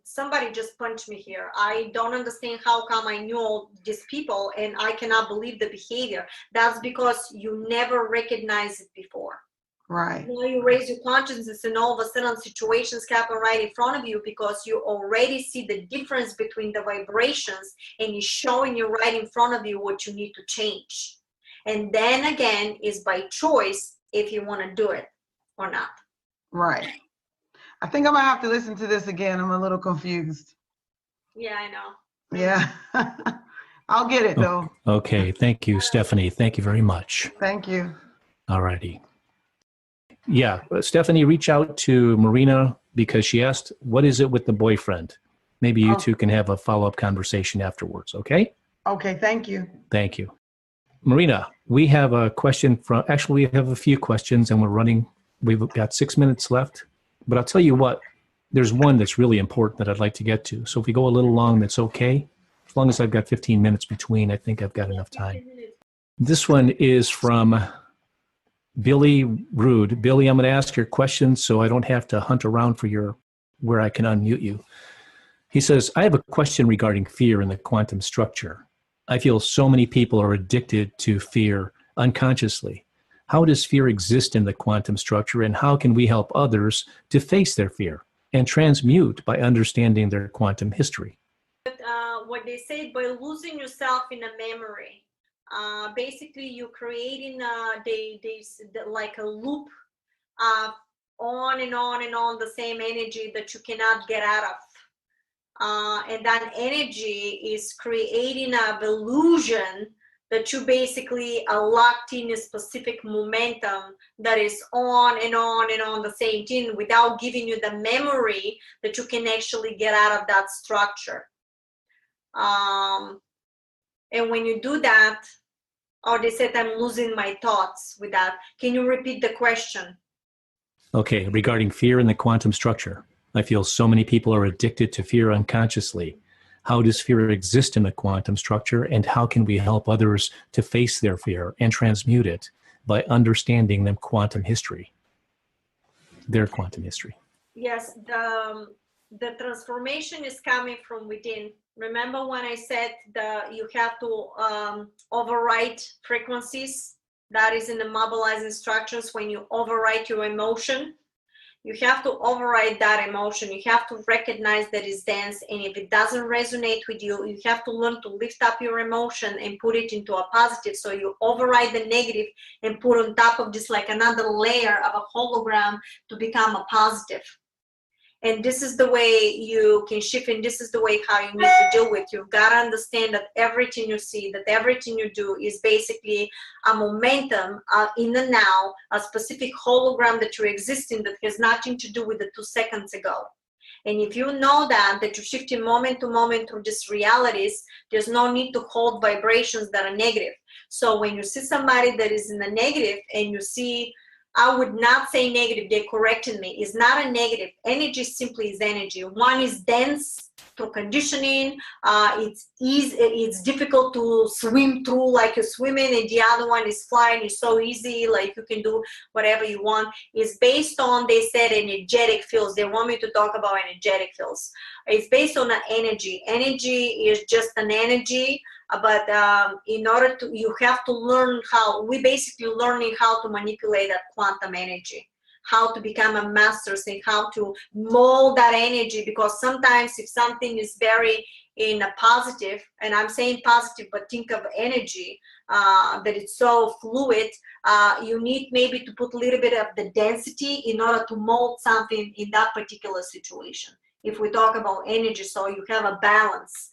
somebody just punched me here. I don't understand how come I knew all these people and I cannot believe the behavior. That's because you never recognized it before. Right. Now you raise your consciousness and all of a sudden situations happen right in front of you because you already see the difference between the vibrations and it's showing you right in front of you what you need to change. And then again, is by choice if you want to do it or not. Right. I think I'm gonna have to listen to this again. I'm a little confused. Yeah, I know. Yeah. I'll get it though. Okay. Thank you, Stephanie. Thank you very much. Thank you. All righty. Yeah. Stephanie, reach out to Marina because she asked, what is it with the boyfriend? Maybe you two can have a follow-up conversation afterwards. Okay. Okay. Thank you. Thank you. Marina, we have a question actually, we have a few questions and we've got 6 minutes left, but I'll tell you what, there's one that's really important that I'd like to get to. So if we go a little long, that's okay. As long as I've got 15 minutes between, I think I've got enough time. This one is from Billy Rude. Billy, I'm going to ask your question so I don't have to hunt around for where I can unmute you. He says, I have a question regarding fear in the quantum structure. I feel so many people are addicted to fear unconsciously. How does fear exist in the quantum structure, and how can we help others to face their fear and transmute by understanding their quantum history? What they say, by losing yourself in a memory, basically you're creating like a loop on and on and on, the same energy that you cannot get out of. And that energy is creating an illusion that you basically are locked in a specific momentum that is on and on and on the same thing without giving you the memory that you can actually get out of that structure. And when you do that, or they said, I'm losing my thoughts with that. Can you repeat the question? Okay, regarding fear in the quantum structure. I feel so many people are addicted to fear unconsciously. How does fear exist in the quantum structure, and how can we help others to face their fear and transmute it by understanding their quantum history? Yes, the transformation is coming from within. Remember when I said that you have to overwrite frequencies? That is in the mobilizing structures. When you overwrite your emotion, you have to override that emotion. You have to recognize that it's dense, and if it doesn't resonate with you, you have to learn to lift up your emotion and put it into a positive. So you override the negative and put on top of this like another layer of a hologram to become a positive. And this is the way you can shift, and this is the way how you need to deal with. You've got to understand that everything you see, that everything you do is basically a momentum in the now, a specific hologram that you're existing that has nothing to do with the 2 seconds ago. And if you know that you're shifting moment to moment through these realities, there's no need to hold vibrations that are negative. So when you see somebody that is in the negative and you see, I would not say negative, they corrected me. It's not a negative. Energy simply is energy. One is dense through conditioning. It's difficult to swim through like you're swimming, and the other one is flying. It's so easy, like you can do whatever you want. It's based on, they said, energetic fields. They want me to talk about energetic fields. It's based on an energy. Energy is just an energy. But in order to, you have to learn how, we basically learning how to manipulate that quantum energy, how to become a master and how to mold that energy. Because sometimes if something is very in a positive, and I'm saying positive, but think of energy, that it's so fluid, you need maybe to put a little bit of the density in order to mold something in that particular situation. If we talk about energy, so you have a balance,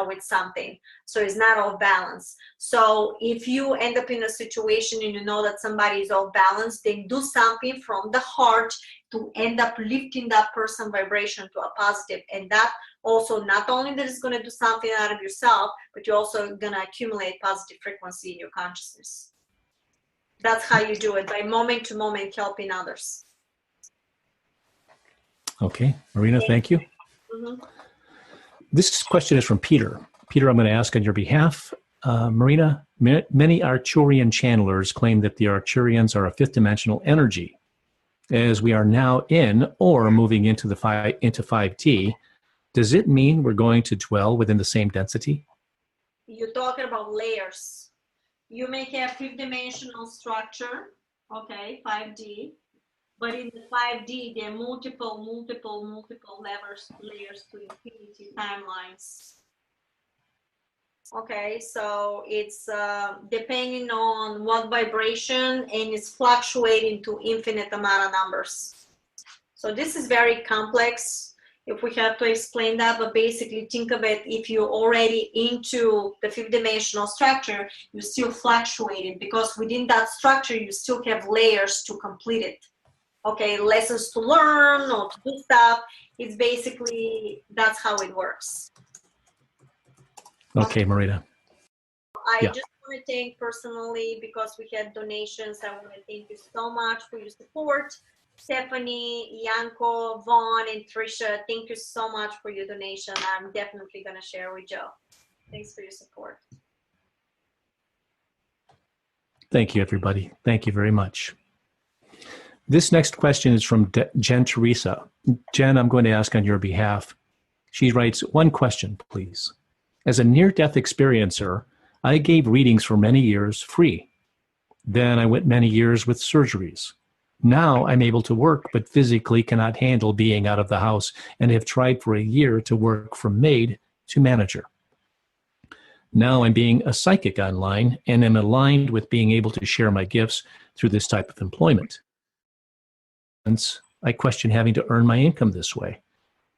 with something. So it's not off balance. So if you end up in a situation and you know that somebody is off balance, then do something from the heart to end up lifting that person vibration to a positive. And that also, not only that it's going to do something out of yourself, but you're also going to accumulate positive frequency in your consciousness. That's how you do it, by moment to moment helping others. Okay, Marina, thank you. Mm-hmm. This question is from Peter. Peter, I'm going to ask on your behalf. Marina, many Arcturian channelers claim that the Arcturians are a fifth dimensional energy. As we are now in or moving into 5D, does it mean we're going to dwell within the same density? You're talking about layers. You may have fifth dimensional structure, okay, 5D, but in the 5D, there are multiple layers to infinity timelines. Okay, so it's depending on what vibration, and it's fluctuating to infinite amount of numbers. So this is very complex if we have to explain that, but basically think of it, if you're already into the fifth dimensional structure, you're still fluctuating, because within that structure, you still have layers to complete it. Okay, lessons to learn or to do stuff. It's basically, that's how it works. Okay, Marina. I just want to thank personally, because we had donations. I want to thank you so much for your support. Stephanie, Yanko, Vaughn, and Trisha, thank you so much for your donation. I'm definitely going to share with Joe. Thanks for your support. Thank you, everybody. Thank you very much. This next question is from Jen Teresa. Jen, I'm going to ask on your behalf. She writes, one question, please. As a near-death experiencer, I gave readings for many years free. Then I went many years with surgeries. Now I'm able to work, but physically cannot handle being out of the house, and have tried for a year to work from maid to manager. Now I'm being a psychic online and am aligned with being able to share my gifts through this type of employment. I question having to earn my income this way,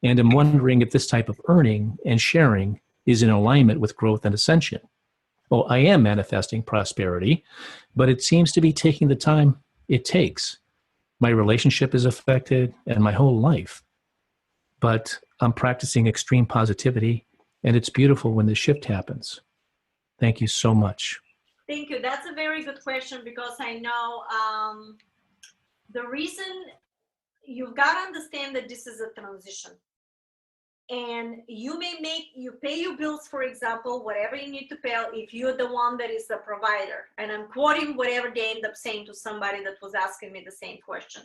and am wondering if this type of earning and sharing is in alignment with growth and ascension. Oh, I am manifesting prosperity, but it seems to be taking the time it takes. My relationship is affected and my whole life. But I'm practicing extreme positivity, and it's beautiful when the shift happens. Thank you so much. Thank you. That's a very good question, because I know the reason, you've got to understand that this is a transition. And you pay your bills, for example, whatever you need to pay, if you're the one that is the provider. And I'm quoting whatever they end up saying to somebody that was asking me the same question.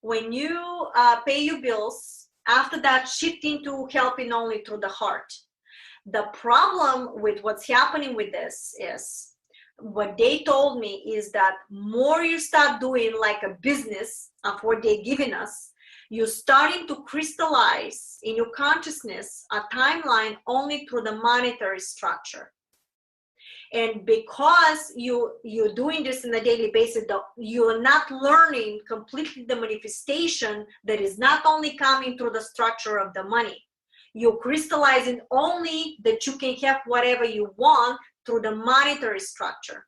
When you pay your bills, after that, shifting to helping only through the heart. The problem with what's happening with this is, what they told me is that more you start doing like a business of what they're giving us, you're starting to crystallize in your consciousness a timeline only through the monetary structure. And because you're doing this on a daily basis, you're not learning completely the manifestation that is not only coming through the structure of the money. You're crystallizing only that you can have whatever you want through the monetary structure.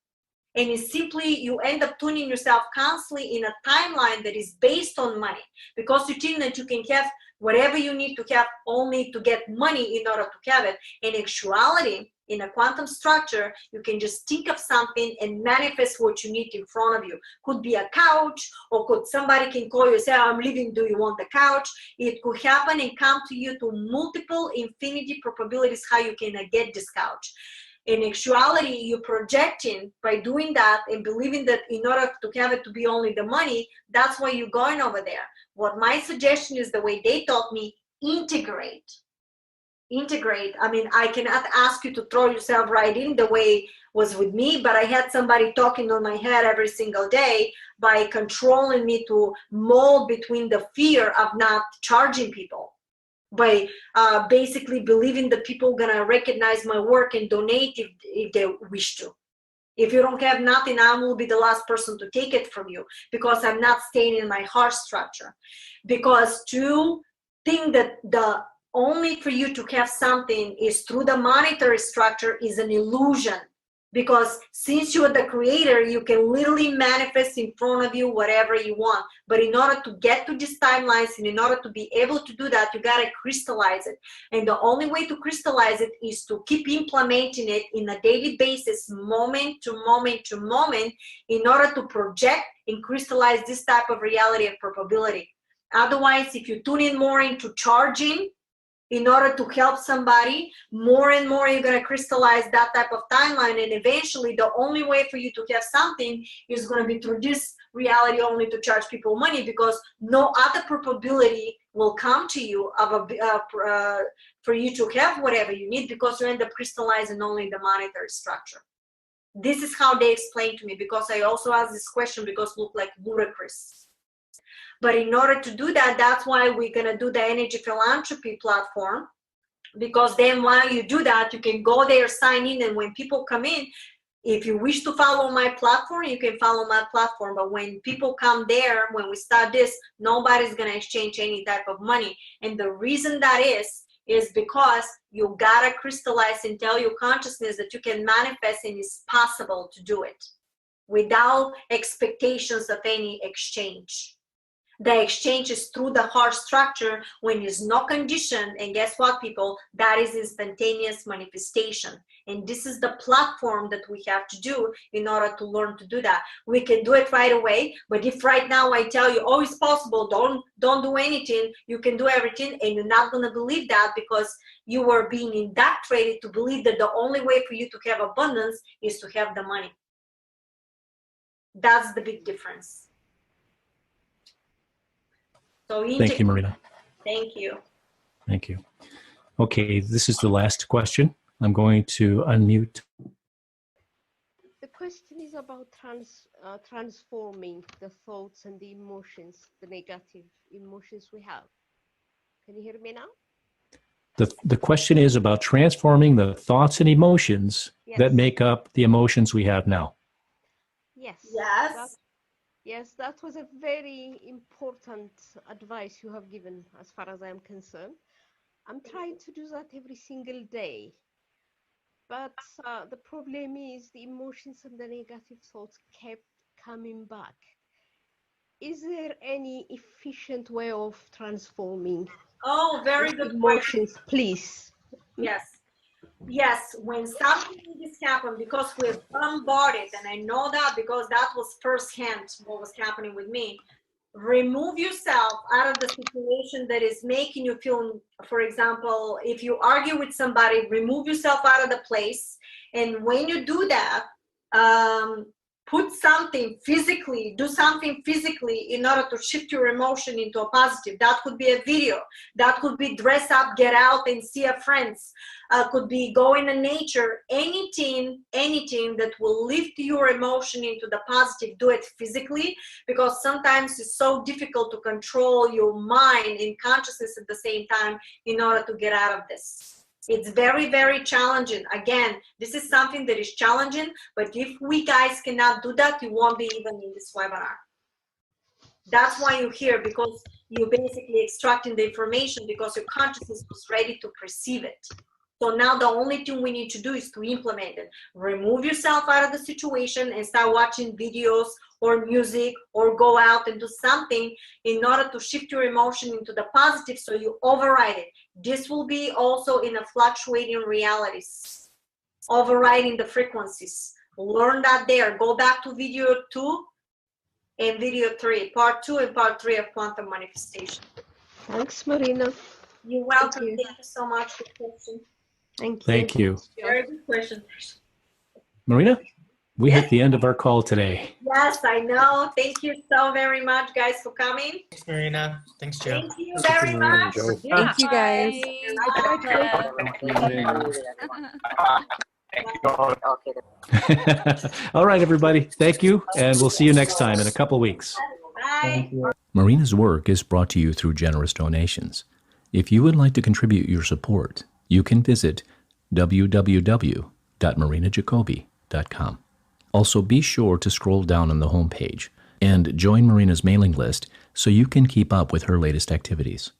And it's simply, you end up tuning yourself constantly in a timeline that is based on money, because you think that you can have whatever you need to have only to get money in order to have it. In actuality, in a quantum structure, you can just think of something and manifest what you need in front of you. Could be a couch, or could somebody can call you and say, I'm leaving, do you want the couch? It could happen and come to you to multiple infinity probabilities how you can get this couch. In actuality, you're projecting by doing that and believing that in order to have it to be only the money, that's why you're going over there. What my suggestion is, the way they taught me, integrate. I mean, I cannot ask you to throw yourself right in the way was with me, but I had somebody talking on my head every single day by controlling me to mold between the fear of not charging people, by basically believing that people are going to recognize my work and donate if they wish to. If you don't have nothing, I will be the last person to take it from you because I'm not staying in my heart structure. Because to think that the only for you to have something is through the monetary structure is an illusion. Because since you're the creator, you can literally manifest in front of you whatever you want. But in order to get to these timelines and in order to be able to do that, you got to crystallize it. And the only way to crystallize it is to keep implementing it in a daily basis, moment to moment to moment, in order to project and crystallize this type of reality of probability. Otherwise, if you tune in more into charging, in order to help somebody, more and more you're going to crystallize that type of timeline, and eventually the only way for you to have something is going to be through this reality only to charge people money, because no other probability will come to you for you to have whatever you need, because you end up crystallizing only the monetary structure. This is how they explain to me, because I also asked this question because it looked like ludicrous. But in order to do that, that's why we're going to do the energy philanthropy platform, because then while you do that, you can go there, sign in, and when people come in, if you wish to follow my platform, you can follow my platform. But when people come there, when we start this, nobody's going to exchange any type of money. And the reason that is because you got to crystallize and tell your consciousness that you can manifest and it's possible to do it without expectations of any exchange. The exchange is through the heart structure when it's no condition. And guess what, people? That is instantaneous manifestation. And this is the platform that we have to do in order to learn to do that. We can do it right away. But if right now I tell you, oh, it's possible, don't do anything, you can do everything, and you're not going to believe that because you were being indoctrinated to believe that the only way for you to have abundance is to have the money. That's the big difference. So thank you, Marina. Thank you. Thank you. Okay, this is the last question. I'm going to unmute. The question is about transforming the thoughts and the emotions, the negative emotions we have. Can you hear me now? The question is about transforming the thoughts and emotions that make up the emotions we have now. Yes. Yes. Yes, that was a very important advice you have given as far as I'm concerned. I'm trying to do that every single day. But the problem is the emotions and the negative thoughts kept coming back. Is there any efficient way of transforming? Oh, very good emotions, please. Yes. Yes, when something like this happened, because we're bombarded, and I know that because that was firsthand what was happening with me. Remove yourself out of the situation that is making you feel, for example, if you argue with somebody, remove yourself out of the place. And when you do that, put something physically, do something physically in order to shift your emotion into a positive. That could be a video. That could be dress up, get out and see your friends. Could be go in the nature. Anything that will lift your emotion into the positive, do it physically, because sometimes it's so difficult to control your mind and consciousness at the same time in order to get out of this. It's very, very challenging. Again, this is something that is challenging, but if we guys cannot do that, you won't be even in this webinar. That's why you're here, because you're basically extracting the information because your consciousness was ready to perceive it. So now the only thing we need to do is to implement it. Remove yourself out of the situation and start watching videos or music or go out and do something in order to shift your emotion into the positive so you override it. This will be also in a fluctuating realities, overriding the frequencies. Learn that there. Go back to video 2 and video 3, part 2 and part 3 of quantum manifestation. Thanks, Marina. You're welcome. Thank you so much for the question. Thank you. Very good question. Marina, we hit the end of our call today. Yes, I know. Thank you so very much, guys, for coming. Thanks, Marina. Thanks, Joe. Thank you very much. Thank you, guys. All right, everybody. Thank you, and we'll see you next time in a couple weeks. Bye. Marina's work is brought to you through generous donations. If you would like to contribute your support, you can visit www.marinajacobi.com. Also, be sure to scroll down on the home page and join Marina's mailing list so you can keep up with her latest activities.